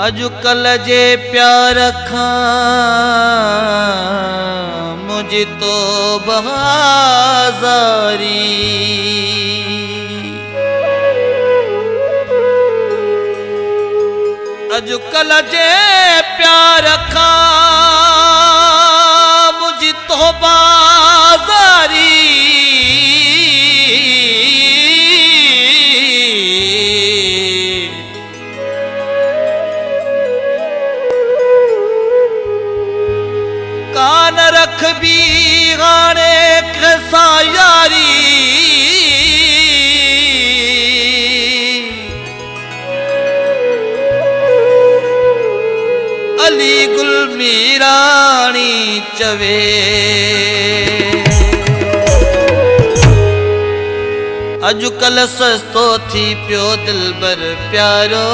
अजुकल जे प्यार खां मुझे तो बहाजारी अजुकल जे प्यार खां मुझे तो बाजारी कान रख भी गाने कैसा यारी अली गुल मीरानी चवे अजुकल सस्तो थी पियो दिलबर प्यारो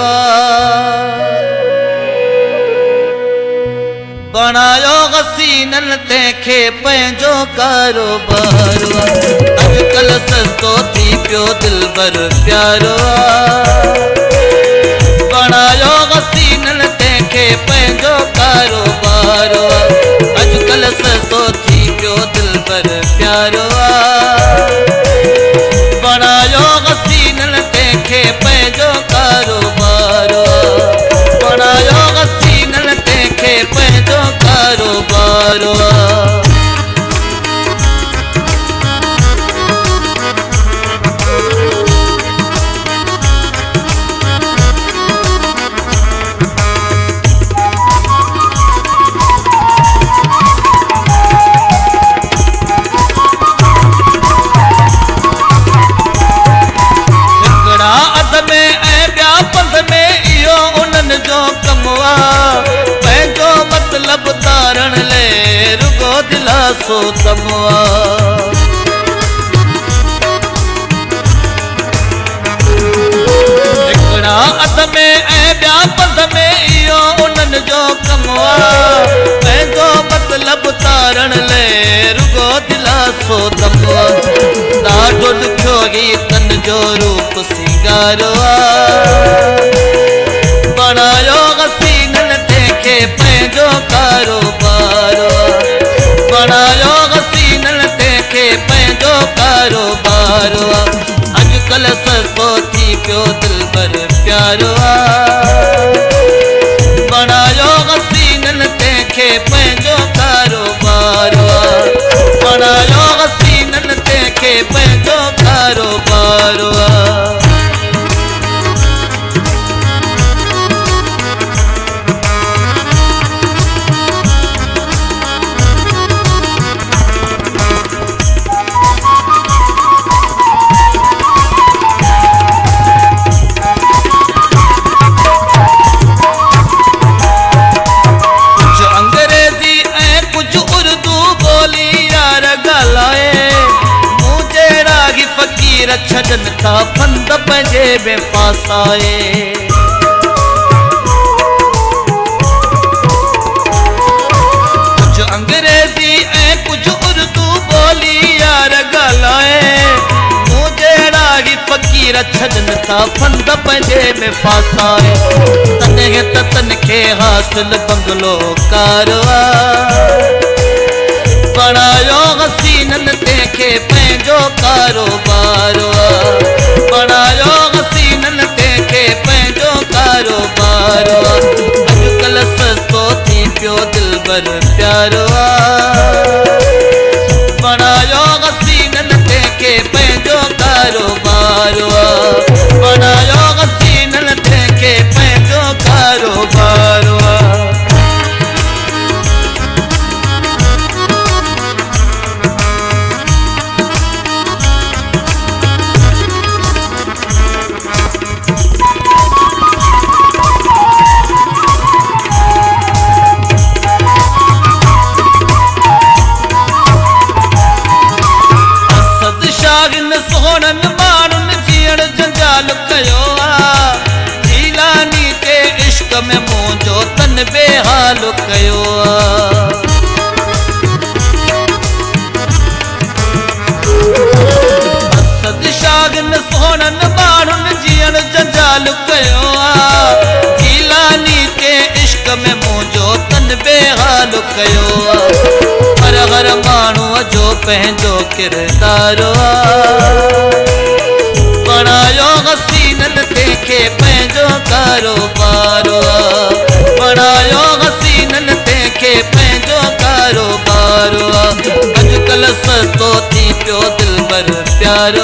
बनायो हसीनन तंहिंखे पंहिंजो कारोबार अजुकल सस्तो थी पियो दिलबर प्यारो बनायो हसीनन तंहिंखे पंहिंजो कारोबार अजुकल सस्तो थी पियो दिलबर प्यारो बनायो हसीनन तंहिंखे पंहिंजो कारोबार बनायो हसीनन तंहिंखे पंहिंजो कारोबार मतलब तारण ले रुगो दिलासो तमवा हिकड़ा अध में ऐं ॿिया पंध में इहो उन्हनि जो कमवा पंहिंजो मतलब तारण ले रुगो दिलासो तमवा ॾाढो ॾुखियो ही तन जो रूप सिंगारो बनायो हसीनन तंहिंखे पंहिंजो कारोबार बनायो हसीनन तंहिंखे पंहिंजो कारोबार अजुकल सस्तो थी पियो दिलबर प्यारो बनायो हसीनन तंहिंखे पंहिंजो कारोबार बनायो हसीनन तंहिंखे पंहिंजो कारोबार छजन था फंद पंहिंजे में फासाए कुछ अंग्रेजी ऐं कुछ उर्दू बोली यार ॻाल्हाए मूं जहिड़ा ही फ़क़ीर छजन था फंद पंहिंजे में फासाए तॾहिं त तनखे हासिल बंगलो कारवा बनायो हसीनन तंहिंखे पंहिंजो कारोबार बनायो हसीनन तंहिंखे पंहिंजो कारोबार अजुकल सस्तो थी पियो दिलबर प्यारो बनायो हसीनन तंहिंखे पंहिंजो कारोबार बनायो हसीनन तंहिंखे पंहिंजो कारोबार सोहननि माण्हुनि जीअण जंजाल कयो जीलानी ते इश्क में मुंहिंजो तन बेहाल कयो सदशागन सोहननि माण्हुनि जीअण जंजाल कयो जीलानी ते उन्हनि बेहाल कयो हर हर माण्हूअ जो पंहिंजो किरदार बणायो हसीननि तंहिंखे पंहिंजो कारोबार बणायो हसीननि तंहिंखे पंहिंजो कारोबार अॼुकल्ह सस्तो थी पियो दिलबर प्यार